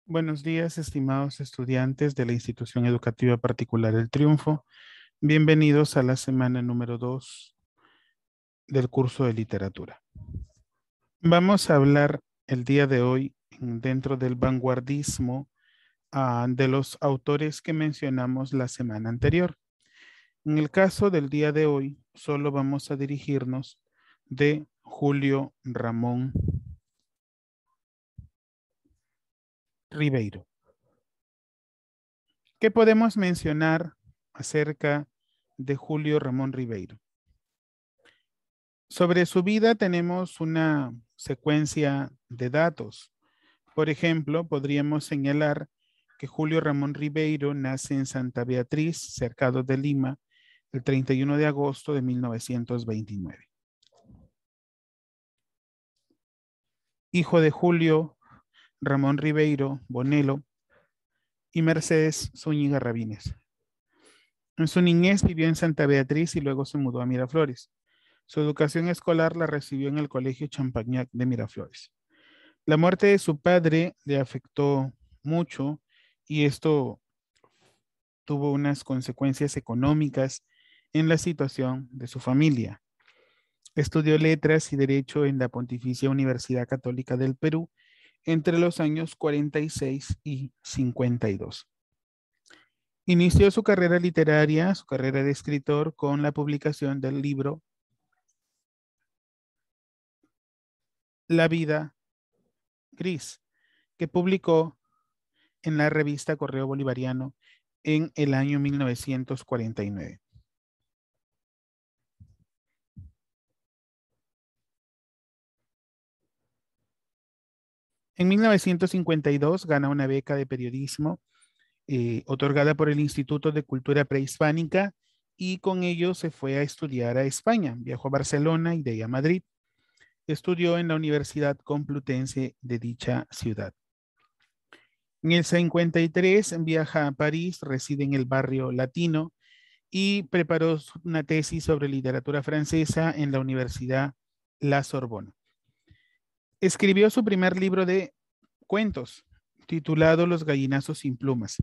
Buenos días, estimados estudiantes de la Institución Educativa Particular El Triunfo. Bienvenidos a la semana número 2 del curso de literatura. Vamos a hablar el día de hoy dentro del vanguardismo de los autores que mencionamos la semana anterior. En el caso del día de hoy, solo vamos a dirigirnos de Julio Ramón Ribeiro. ¿Qué podemos mencionar acerca de Julio Ramón Ribeiro? Sobre su vida tenemos una secuencia de datos. Por ejemplo, podríamos señalar que Julio Ramón Ribeiro nace en Santa Beatriz, cercado de Lima, el 31 de agosto de 1929. Hijo de Julio Ramón Ribeiro Bonelo y Mercedes Zúñiga Rabines. En su niñez vivió en Santa Beatriz y luego se mudó a Miraflores. Su educación escolar la recibió en el Colegio Champagnat de Miraflores. La muerte de su padre le afectó mucho y esto tuvo unas consecuencias económicas en la situación de su familia. Estudió letras y derecho en la Pontificia Universidad Católica del Perú entre los años 46 y 52. Inició su carrera literaria, su carrera de escritor, con la publicación del libro La vida gris, que publicó en la revista Correo Bolivariano en el año 1949. En 1952 gana una beca de periodismo otorgada por el Instituto de Cultura Prehispánica y con ello se fue a estudiar a España. Viajó a Barcelona y de ahí a Madrid. Estudió en la Universidad Complutense de dicha ciudad. En el 53 viaja a París, reside en el barrio latino y preparó una tesis sobre literatura francesa en la Universidad La Sorbona. Escribió su primer libro de cuentos, titulado Los gallinazos sin plumas,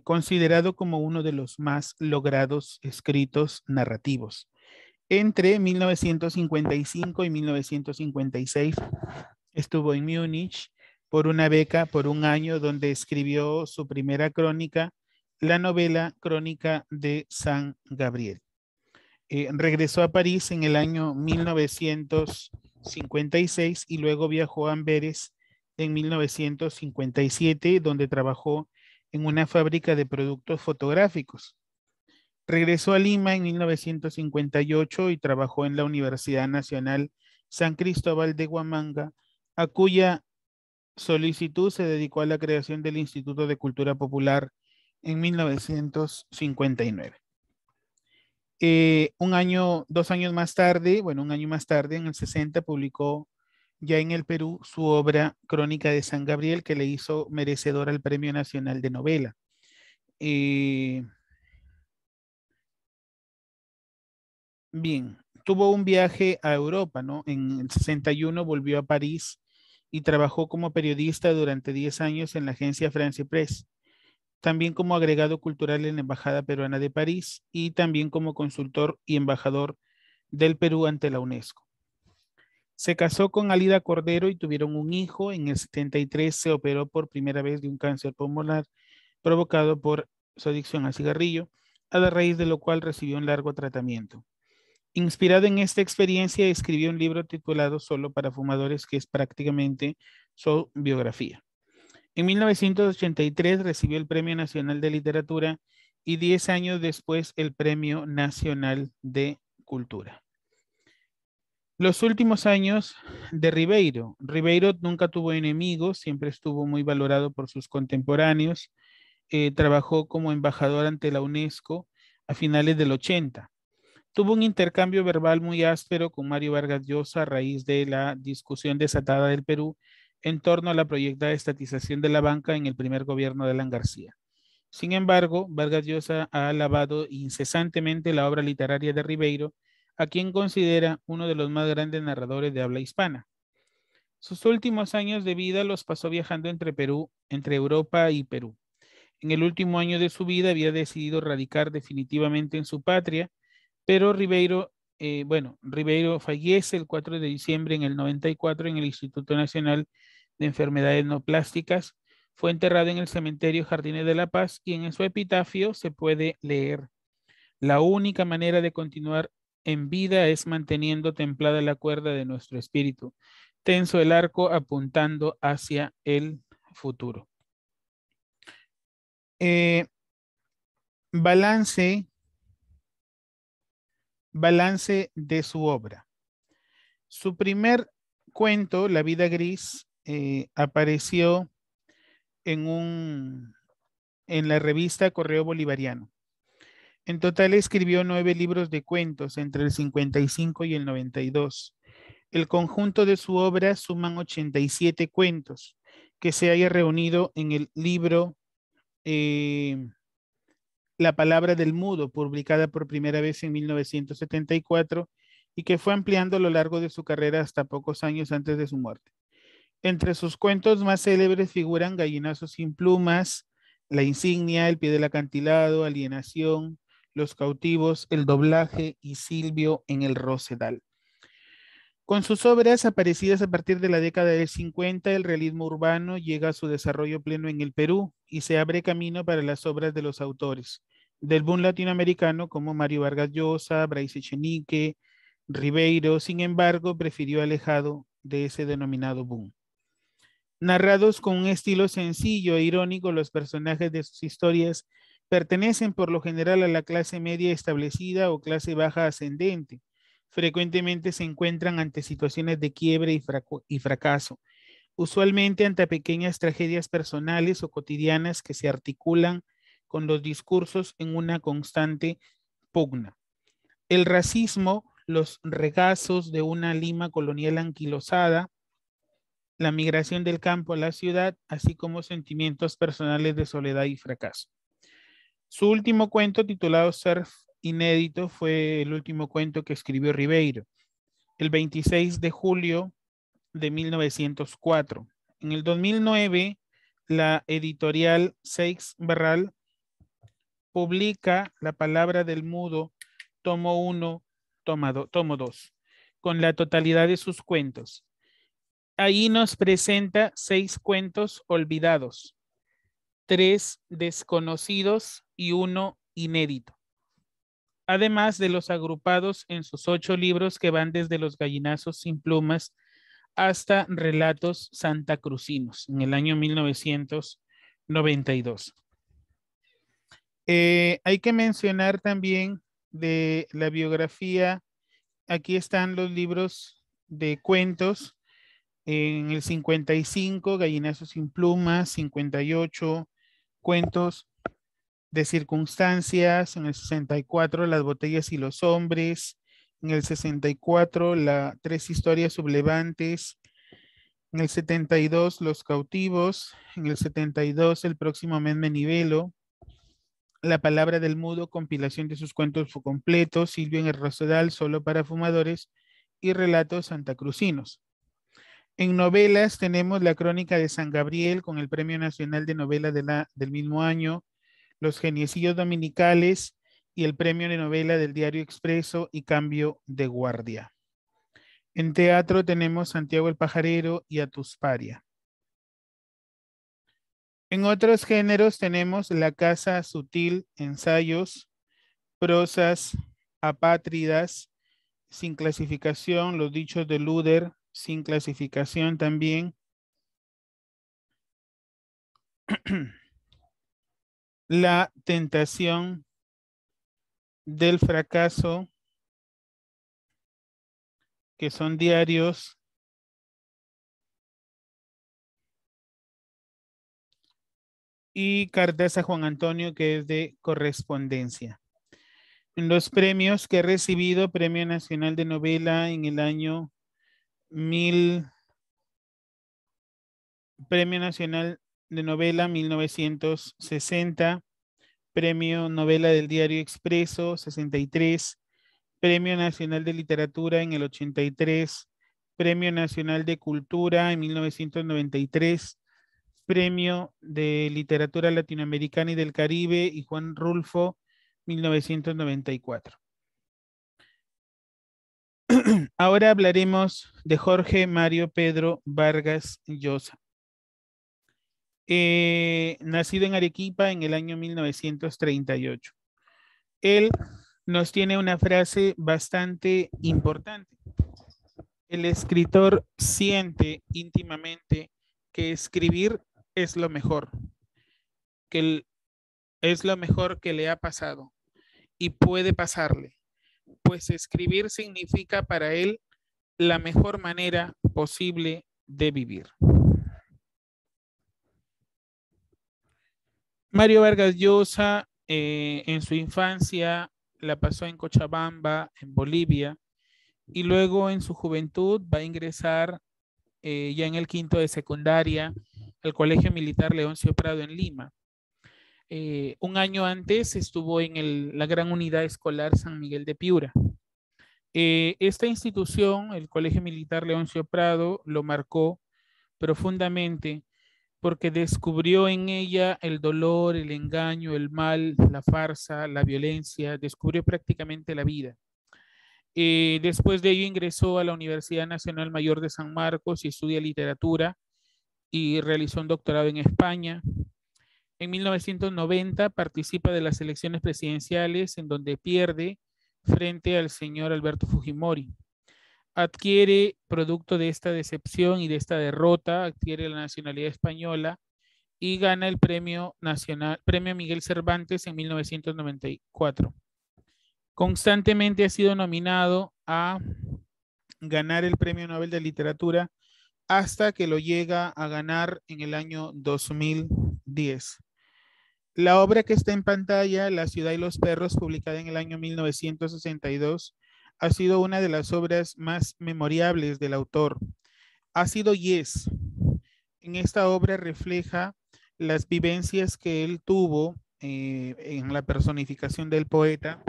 considerado como uno de los más logrados escritos narrativos. Entre 1955 y 1956 estuvo en Múnich por una beca por un año donde escribió su primera crónica, la novela Crónica de San Gabriel. Regresó a París en el año 1956 y luego viajó a Amberes en 1957, donde trabajó en una fábrica de productos fotográficos. Regresó a Lima en 1958 y trabajó en la Universidad Nacional San Cristóbal de Huamanga, a cuya solicitud se dedicó a la creación del Instituto de Cultura Popular en 1959. Un año más tarde, en el 60, publicó ya en el Perú su obra Crónica de San Gabriel, que le hizo merecedor al Premio Nacional de Novela. Bien, tuvo un viaje a Europa, ¿no? En el 61 volvió a París y trabajó como periodista durante 10 años en la agencia France Press, también como agregado cultural en la Embajada Peruana de París y también como consultor y embajador del Perú ante la UNESCO. Se casó con Alida Cordero y tuvieron un hijo. En el 73 se operó por primera vez de un cáncer pulmonar provocado por su adicción al cigarrillo, a la raíz de lo cual recibió un largo tratamiento. Inspirado en esta experiencia, escribió un libro titulado Solo para Fumadores, que es prácticamente su biografía. En 1983 recibió el Premio Nacional de Literatura y 10 años después el Premio Nacional de Cultura. Los últimos años de Ribeiro. Ribeiro nunca tuvo enemigos, siempre estuvo muy valorado por sus contemporáneos. Trabajó como embajador ante la UNESCO a finales del 80. Tuvo un intercambio verbal muy áspero con Mario Vargas Llosa a raíz de la discusión desatada del Perú en torno a la proyectada estatización de la banca en el primer gobierno de Alan García. Sin embargo, Vargas Llosa ha alabado incesantemente la obra literaria de Ribeiro, a quien considera uno de los más grandes narradores de habla hispana. Sus últimos años de vida los pasó viajando entre Europa y Perú. En el último año de su vida había decidido radicar definitivamente en su patria, pero Ribeiro fallece el 4 de diciembre en el 94 en el Instituto Nacional de Enfermedades No Plásticas. Fue enterrado en el cementerio Jardines de la Paz y en su epitafio se puede leer: la única manera de continuar en vida es manteniendo templada la cuerda de nuestro espíritu, tenso el arco apuntando hacia el futuro. Eh, balance de su obra. Su primer cuento, La vida gris, apareció en la revista Correo Bolivariano. En total escribió 9 libros de cuentos entre el 55 y el 92. El conjunto de su obra suman 87 cuentos que se haya reunido en el libro La palabra del mudo, publicada por primera vez en 1974 y que fue ampliando a lo largo de su carrera hasta pocos años antes de su muerte. Entre sus cuentos más célebres figuran Gallinazo sin plumas, La insignia, El pie del acantilado, Alienación, Los cautivos, El doblaje y Silvio en el Rosedal. Con sus obras aparecidas a partir de la década del 50, el realismo urbano llega a su desarrollo pleno en el Perú y se abre camino para las obras de los autores del boom latinoamericano como Mario Vargas Llosa, Bryce Echenique, Ribeiro. Sin embargo, prefirió alejado de ese denominado boom. Narrados con un estilo sencillo e irónico, los personajes de sus historias pertenecen por lo general a la clase media establecida o clase baja ascendente. Frecuentemente se encuentran ante situaciones de quiebre y fracaso, usualmente ante pequeñas tragedias personales o cotidianas que se articulan con los discursos en una constante pugna. El racismo, los regazos de una Lima colonial anquilosada, la migración del campo a la ciudad, así como sentimientos personales de soledad y fracaso. Su último cuento, titulado Surf Inédito, fue el último cuento que escribió Ribeiro, el 26 de julio de 1904. En el 2009, la editorial Seix Barral publica La palabra del mudo, tomo 1, tomo 2, con la totalidad de sus cuentos. Ahí nos presenta 6 cuentos olvidados, 3 desconocidos y 1 inédito, además de los agrupados en sus 8 libros que van desde Los gallinazos sin plumas hasta Relatos santacruzinos en el año 1992. Hay que mencionar también de la biografía, aquí están los libros de cuentos. En el 55, Gallinazos sin plumas, 58, Cuentos de circunstancias, en el 64, Las botellas y los hombres, en el 64, Tres historias sublevantes, en el 72, Los cautivos, en el 72, El próximo mes me nivelo, La palabra del mudo, compilación de sus cuentos completos, Silvio en el Rosedal, solo para fumadores, y Relatos santacruzinos. En novelas tenemos La crónica de San Gabriel con el Premio Nacional de Novela del mismo año, Los geniecillos dominicales y el Premio de Novela del Diario Expreso y Cambio de Guardia. En teatro tenemos Santiago el Pajarero y Atusparia. En otros géneros tenemos La Casa Sutil, ensayos, prosas apátridas, sin clasificación, Los dichos de Luder, sin clasificación también. La tentación del fracaso, que son diarios. Y Cartas a Juan Antonio, que es de correspondencia. En los premios que he recibido, Premio Nacional de Novela en el año Premio Nacional de Novela 1960, Premio Novela del Diario Expreso 63, Premio Nacional de Literatura en el 83, Premio Nacional de Cultura en 1993, Premio de Literatura Latinoamericana y del Caribe y Juan Rulfo, 1994. Ahora hablaremos de Jorge Mario Pedro Vargas Llosa. Nacido en Arequipa en el año 1938. Él nos tiene una frase bastante importante. El escritor siente íntimamente que escribir es lo mejor, es lo mejor que le ha pasado y puede pasarle, pues escribir significa para él la mejor manera posible de vivir. Mario Vargas Llosa en su infancia la pasó en Cochabamba, en Bolivia, y luego en su juventud va a ingresar ya en el quinto de secundaria al Colegio Militar Leoncio Prado en Lima. Un año antes estuvo en la Gran Unidad Escolar San Miguel de Piura. Esta institución, el Colegio Militar Leoncio Prado, lo marcó profundamente porque descubrió en ella el dolor, el engaño, el mal, la farsa, la violencia, descubrió prácticamente la vida. Después de ello ingresó a la Universidad Nacional Mayor de San Marcos y estudia literatura y realizó un doctorado en España. En 1990 participa de las elecciones presidenciales en donde pierde frente al señor Alberto Fujimori. Adquiere, producto de esta decepción y de esta derrota, adquiere la nacionalidad española y gana el Premio Nacional, Premio Miguel Cervantes en 1994. Constantemente ha sido nominado a ganar el Premio Nobel de Literatura hasta que lo llega a ganar en el año 2010. La obra que está en pantalla, La ciudad y los perros, publicada en el año 1962, ha sido una de las obras más memorables del autor. Ha sido y es. En esta obra refleja las vivencias que él tuvo en la personificación del poeta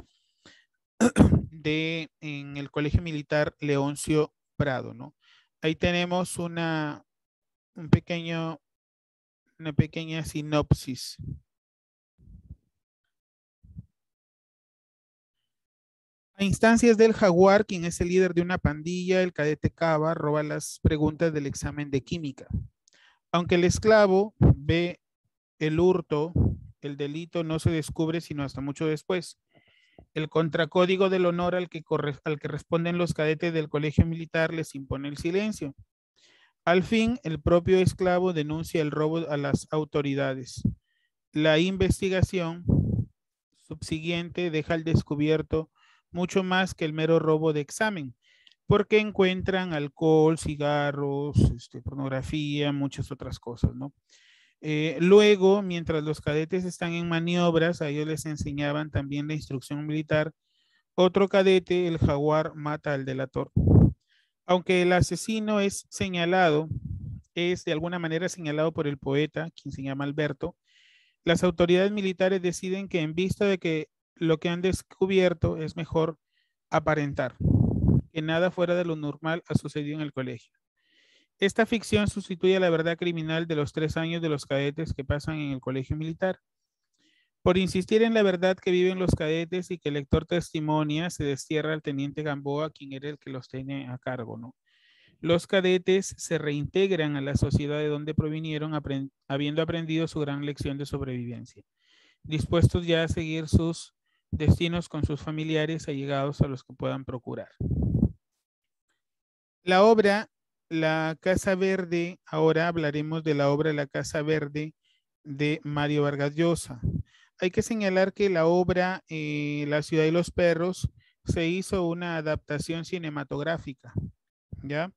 en el Colegio Militar Leoncio Prado, ¿no? Ahí tenemos una pequeña sinopsis. A instancias del jaguar, quien es el líder de una pandilla, el cadete Cava roba las preguntas del examen de química. Aunque el esclavo ve el hurto, el delito no se descubre sino hasta mucho después. El contracódigo del honor al que responden los cadetes del colegio militar les impone el silencio. Al fin, el propio esclavo denuncia el robo a las autoridades. La investigación subsiguiente deja al descubierto mucho más que el mero robo de examen, porque encuentran alcohol, cigarros, pornografía, muchas otras cosas, ¿no? Luego, mientras los cadetes están en maniobras, a ellos les enseñaban también la instrucción militar. Otro cadete, el jaguar, mata al delator. Aunque el asesino es de alguna manera señalado por el poeta, quien se llama Alberto, las autoridades militares deciden que en vista de que lo que han descubierto es mejor aparentar, que nada fuera de lo normal ha sucedido en el colegio. Esta ficción sustituye a la verdad criminal de los 3 años de los cadetes que pasan en el colegio militar. Por insistir en la verdad que viven los cadetes y que el lector testimonia, se destierra al teniente Gamboa, quien era el que los tiene a cargo, ¿no? Los cadetes se reintegran a la sociedad de donde provinieron, habiendo aprendido su gran lección de sobrevivencia, dispuestos ya a seguir sus destinos con sus familiares allegados a los que puedan procurar. La obra La Casa Verde, ahora hablaremos de la obra La Casa Verde de Mario Vargas Llosa. Hay que señalar que la obra La ciudad y los perros se hizo una adaptación cinematográfica, ¿ya?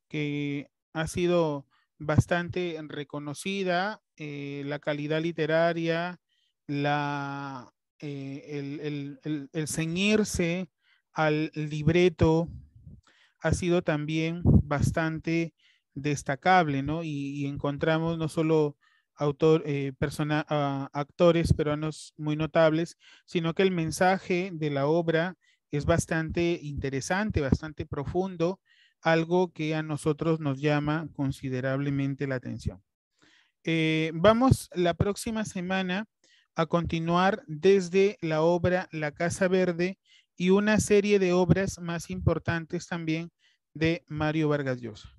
Que ha sido bastante reconocida, la calidad literaria, el ceñirse al libreto ha sido también bastante destacable, ¿no? Y encontramos no solo actores peruanos muy notables, sino que el mensaje de la obra es bastante interesante, bastante profundo, algo que a nosotros nos llama considerablemente la atención. Vamos la próxima semana a continuar desde la obra La Casa Verde y una serie de obras más importantes también de Mario Vargas Llosa.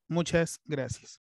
Muchas gracias.